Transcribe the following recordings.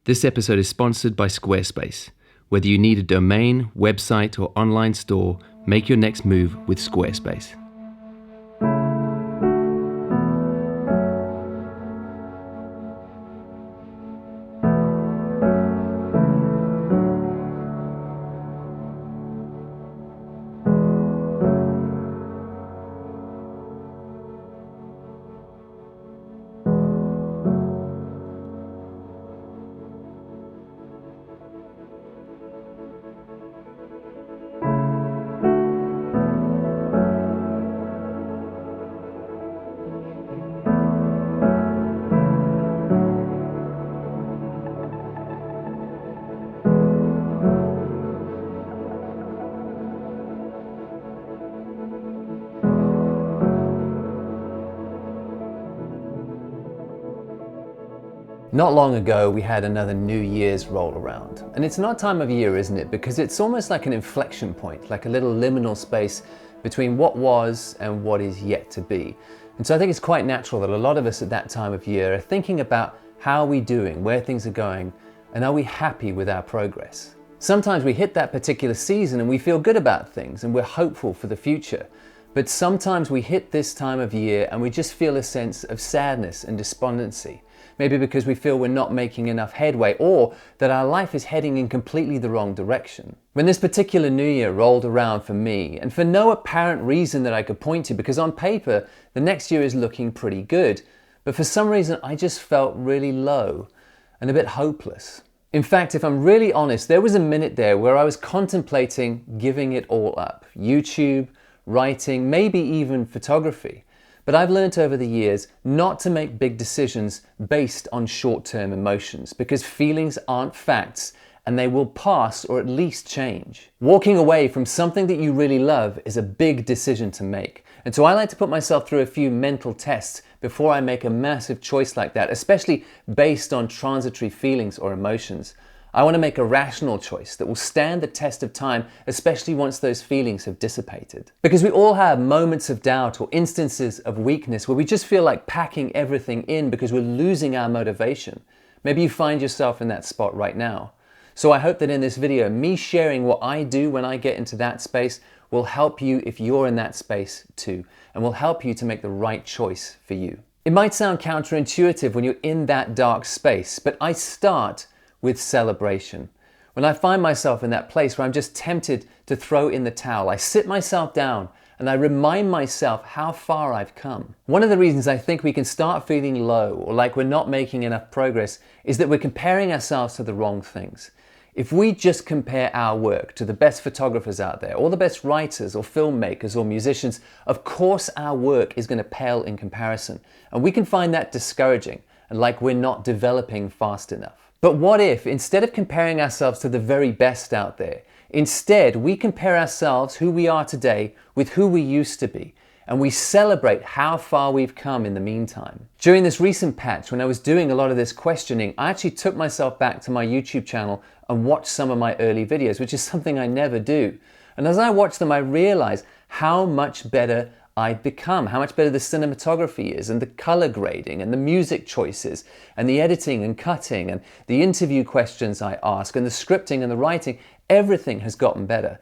This episode is sponsored by Squarespace. Whether you need a domain, website, or online store, make your next move with Squarespace. Not long ago, we had another New Year's roll around. And it's an odd time of year, isn't it? Because it's almost like an inflection point, like a little liminal space between what was and what is yet to be. And so I think it's quite natural that a lot of us at that time of year are thinking about how are we doing, where things are going, and are we happy with our progress? Sometimes we hit that particular season and we feel good about things and we're hopeful for the future. But sometimes we hit this time of year and we just feel a sense of sadness and despondency. Maybe because we feel we're not making enough headway, or that our life is heading in completely the wrong direction. When this particular new year rolled around for me, and for no apparent reason that I could point to, because on paper, the next year is looking pretty good, but for some reason I just felt really low and a bit hopeless. In fact, if I'm really honest, there was a minute there where I was contemplating giving it all up. YouTube, writing, maybe even photography. But I've learned over the years not to make big decisions based on short-term emotions, because feelings aren't facts and they will pass or at least change. Walking away from something that you really love is a big decision to make. And so I like to put myself through a few mental tests before I make a massive choice like that, especially based on transitory feelings or emotions. I want to make a rational choice that will stand the test of time, especially once those feelings have dissipated. Because we all have moments of doubt or instances of weakness where we just feel like packing everything in because we're losing our motivation. Maybe you find yourself in that spot right now. So I hope that in this video, me sharing what I do when I get into that space will help you if you're in that space too, and will help you to make the right choice for you. It might sound counterintuitive when you're in that dark space, but I start with celebration. When I find myself in that place where I'm just tempted to throw in the towel, I sit myself down and I remind myself how far I've come. One of the reasons I think we can start feeling low or like we're not making enough progress is that we're comparing ourselves to the wrong things. If we just compare our work to the best photographers out there, or the best writers or filmmakers or musicians, of course our work is going to pale in comparison. And we can find that discouraging and like we're not developing fast enough. But what if, instead of comparing ourselves to the very best out there, instead we compare ourselves, who we are today, with who we used to be, and we celebrate how far we've come in the meantime? During this recent patch, when I was doing a lot of this questioning, I actually took myself back to my YouTube channel and watched some of my early videos, which is something I never do. And as I watched them, I realized how much better I'd become, how much better the cinematography is, and the color grading, and the music choices, and the editing and cutting, and the interview questions I ask, and the scripting and the writing. Everything has gotten better.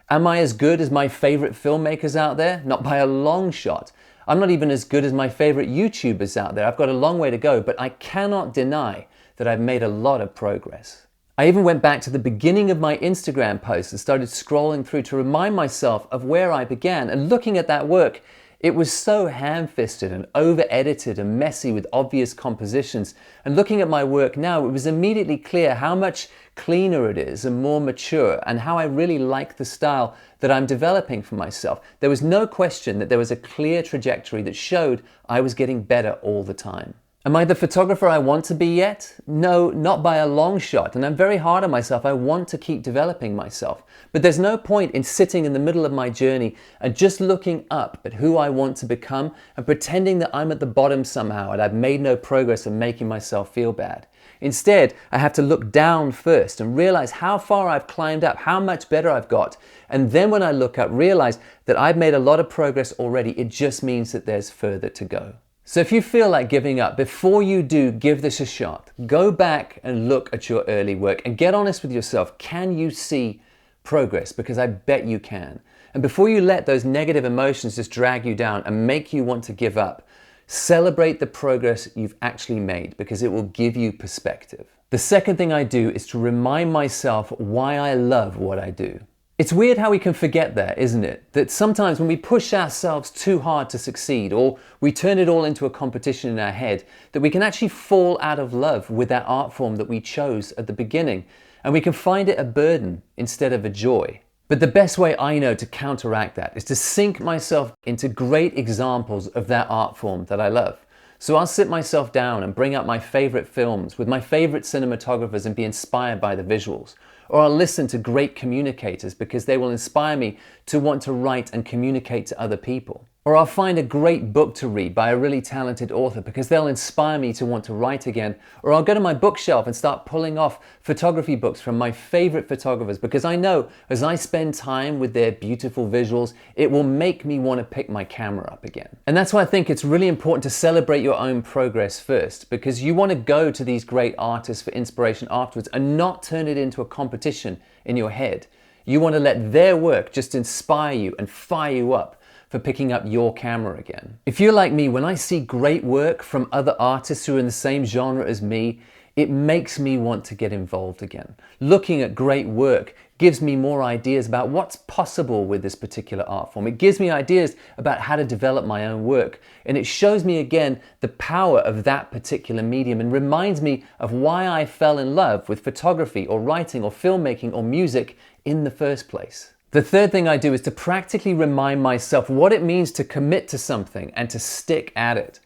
Am I as good as my favorite filmmakers out there? Not by a long shot. I'm not even as good as my favorite YouTubers out there. I've got a long way to go, but I cannot deny that I've made a lot of progress. I even went back to the beginning of my Instagram posts and started scrolling through to remind myself of where I began. And looking at that work, it was so ham-fisted and over-edited and messy with obvious compositions. And looking at my work now, it was immediately clear how much cleaner it is and more mature, and how I really like the style that I'm developing for myself. There was no question that there was a clear trajectory that showed I was getting better all the time. Am I the photographer I want to be yet? No, not by a long shot, and I'm very hard on myself. I want to keep developing myself. But there's no point in sitting in the middle of my journey and just looking up at who I want to become and pretending that I'm at the bottom somehow and I've made no progress and making myself feel bad. Instead, I have to look down first and realize how far I've climbed up, how much better I've got. And then when I look up, realize that I've made a lot of progress already. It just means that there's further to go. So if you feel like giving up, before you do, give this a shot. Go back and look at your early work and get honest with yourself. Can you see progress? Because I bet you can. And before you let those negative emotions just drag you down and make you want to give up, celebrate the progress you've actually made, because it will give you perspective. The second thing I do is to remind myself why I love what I do. It's weird how we can forget that, isn't it? That sometimes when we push ourselves too hard to succeed, or we turn it all into a competition in our head, that we can actually fall out of love with that art form that we chose at the beginning, and we can find it a burden instead of a joy. But the best way I know to counteract that is to sink myself into great examples of that art form that I love. So I'll sit myself down and bring up my favorite films with my favorite cinematographers and be inspired by the visuals. Or I'll listen to great communicators because they will inspire me to want to write and communicate to other people. Or I'll find a great book to read by a really talented author because they'll inspire me to want to write again. Or I'll go to my bookshelf and start pulling off photography books from my favorite photographers, because I know as I spend time with their beautiful visuals, it will make me want to pick my camera up again. And that's why I think it's really important to celebrate your own progress first, because you want to go to these great artists for inspiration afterwards and not turn it into a competition in your head. You want to let their work just inspire you and fire you up for picking up your camera again. If you're like me, when I see great work from other artists who are in the same genre as me, it makes me want to get involved again. Looking at great work gives me more ideas about what's possible with this particular art form. It gives me ideas about how to develop my own work. And it shows me again the power of that particular medium and reminds me of why I fell in love with photography or writing or filmmaking or music in the first place. The third thing I do is to practically remind myself what it means to commit to something and to stick at it.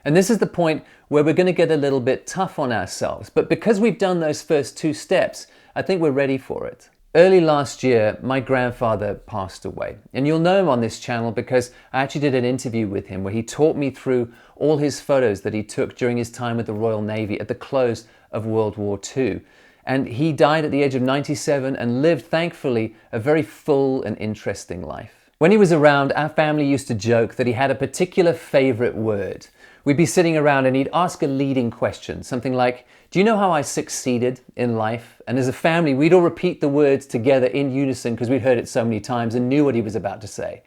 And this is the point where we're going to get a little bit tough on ourselves. But because we've done those first two steps, I think we're ready for it. Early last year, my grandfather passed away. And you'll know him on this channel because I actually did an interview with him where he talked me through all his photos that he took during his time with the Royal Navy at the close of World War II. And he died at the age of 97 and lived, thankfully, a very full and interesting life. When he was around, our family used to joke that he had a particular favorite word. We'd be sitting around and he'd ask a leading question, something like, "Do you know how I succeeded in life?" And as a family, we'd all repeat the words together in unison because we'd heard it so many times and knew what he was about to say.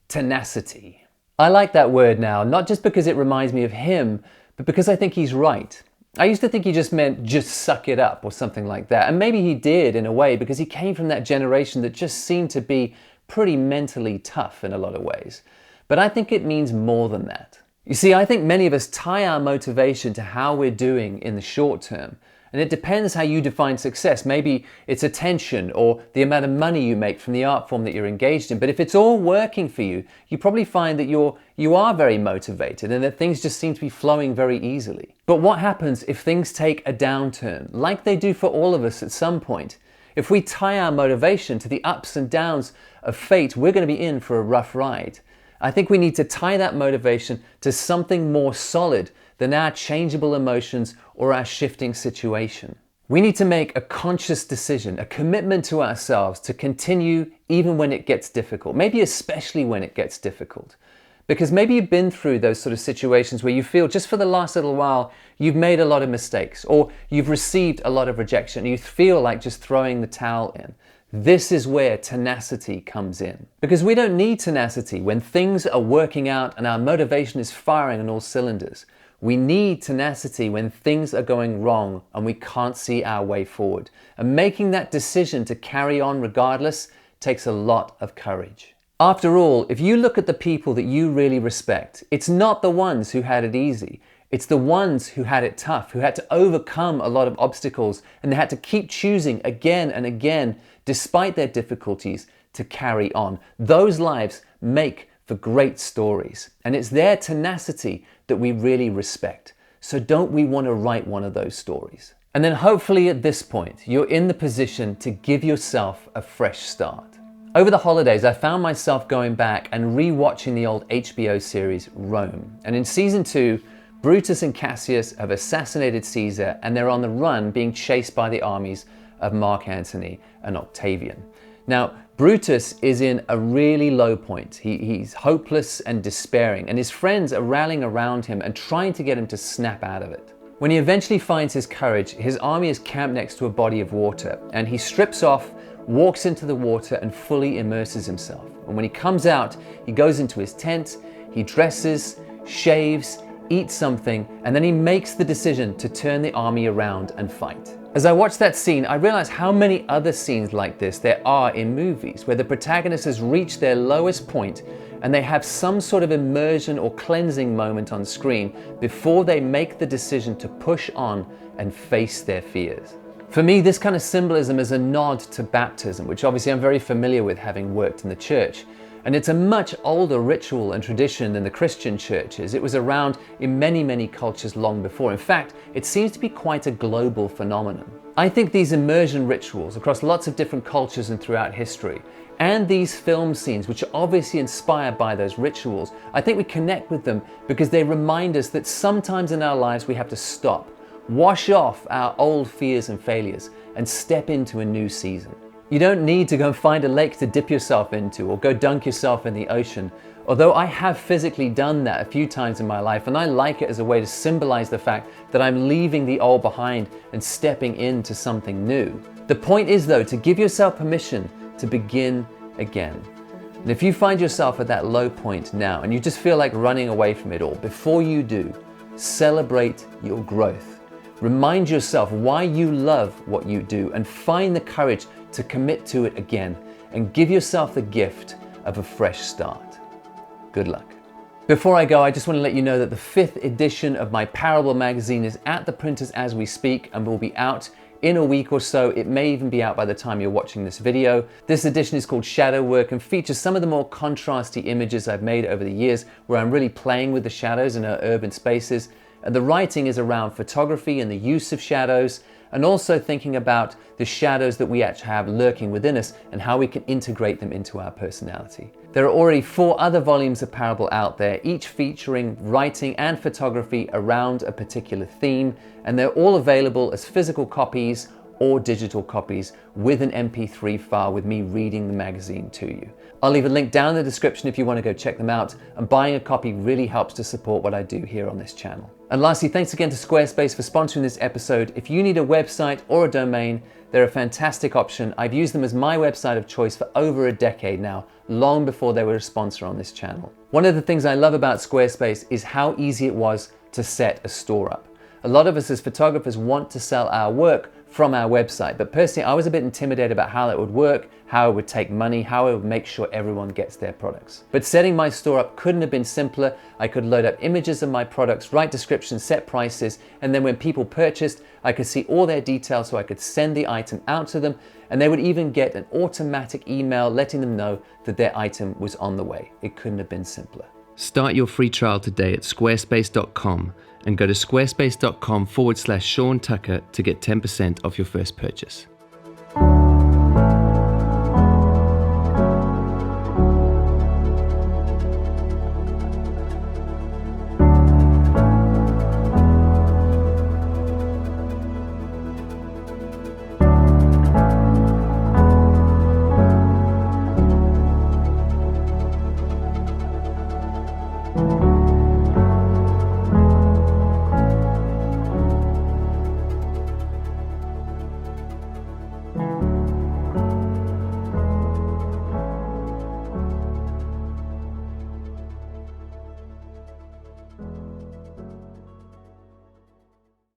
Tenacity. I like that word now, not just because it reminds me of him, but because I think he's right. I used to think he just meant just suck it up or something like that. And maybe he did in a way because he came from that generation that just seemed to be pretty mentally tough in a lot of ways. But I think it means more than that. You see, I think many of us tie our motivation to how we're doing in the short term. And it depends how you define success. Maybe it's attention or the amount of money you make from the art form that you're engaged in. But if it's all working for you, you probably find that you are very motivated and that things just seem to be flowing very easily. But what happens if things take a downturn, like they do for all of us at some point? If we tie our motivation to the ups and downs of fate, we're going to be in for a rough ride. I think we need to tie that motivation to something more solid than our changeable emotions or our shifting situation. We need to make a conscious decision, a commitment to ourselves to continue even when it gets difficult, maybe especially when it gets difficult. Because maybe you've been through those sort of situations where you feel just for the last little while you've made a lot of mistakes or you've received a lot of rejection and you feel like just throwing the towel in. This is where tenacity comes in. Because we don't need tenacity when things are working out and our motivation is firing on all cylinders. We need tenacity when things are going wrong and we can't see our way forward. And making that decision to carry on regardless takes a lot of courage. After all, if you look at the people that you really respect, it's not the ones who had it easy. It's the ones who had it tough, who had to overcome a lot of obstacles and they had to keep choosing again and again, despite their difficulties, to carry on. Those lives make for great stories. And it's their tenacity that we really respect. So don't we want to write one of those stories? And then hopefully at this point, you're in the position to give yourself a fresh start. Over the holidays, I found myself going back and re-watching the old HBO series Rome. And in season 2, Brutus and Cassius have assassinated Caesar and they're on the run being chased by the armies of Mark Antony and Octavian. Now, Brutus is in a really low point. He's hopeless and despairing, and his friends are rallying around him and trying to get him to snap out of it. When he eventually finds his courage, his army is camped next to a body of water, and he strips off, walks into the water, and fully immerses himself. And when he comes out, he goes into his tent, he dresses, shaves, eats something, and then he makes the decision to turn the army around and fight. As I watched that scene, I realized how many other scenes like this there are in movies, where the protagonist has reached their lowest point and they have some sort of immersion or cleansing moment on screen before they make the decision to push on and face their fears. For me, this kind of symbolism is a nod to baptism, which obviously I'm very familiar with, having worked in the church. And it's a much older ritual and tradition than the Christian churches. It was around in many, many cultures long before. In fact, it seems to be quite a global phenomenon. I think these immersion rituals across lots of different cultures and throughout history, and these film scenes, which are obviously inspired by those rituals, I think we connect with them because they remind us that sometimes in our lives we have to stop, wash off our old fears and failures, and step into a new season. You don't need to go and find a lake to dip yourself into or go dunk yourself in the ocean. Although I have physically done that a few times in my life, and I like it as a way to symbolize the fact that I'm leaving the old behind and stepping into something new. The point is though, to give yourself permission to begin again. And if you find yourself at that low point now and you just feel like running away from it all, before you do, celebrate your growth. Remind yourself why you love what you do and find the courage to commit to it again and give yourself the gift of a fresh start. Good luck. Before I go, I just want to let you know that the 5th edition of my Parable magazine is at the printers as we speak and will be out in a week or so. It may even be out by the time you're watching this video. This edition is called Shadow Work and features some of the more contrasty images I've made over the years where I'm really playing with the shadows in our urban spaces. And the writing is around photography and the use of shadows, and also thinking about the shadows that we actually have lurking within us and how we can integrate them into our personality. There are already 4 other volumes of Parable out there, each featuring writing and photography around a particular theme, and they're all available as physical copies or digital copies with an MP3 file with me reading the magazine to you. I'll leave a link down in the description if you want to go check them out, and buying a copy really helps to support what I do here on this channel. And lastly, thanks again to Squarespace for sponsoring this episode. If you need a website or a domain, they're a fantastic option. I've used them as my website of choice for over a decade now, long before they were a sponsor on this channel. One of the things I love about Squarespace is how easy it was to set a store up. A lot of us as photographers want to sell our work from our website, but personally I was a bit intimidated about how that would work, how it would take money, how I would make sure everyone gets their products. But setting my store up couldn't have been simpler. I could load up images of my products, write descriptions, set prices, and then when people purchased, I could see all their details so I could send the item out to them, and they would even get an automatic email letting them know that their item was on the way. It couldn't have been simpler. Start your free trial today at squarespace.com and go to squarespace.com/Sean Tucker to get 10% off your first purchase.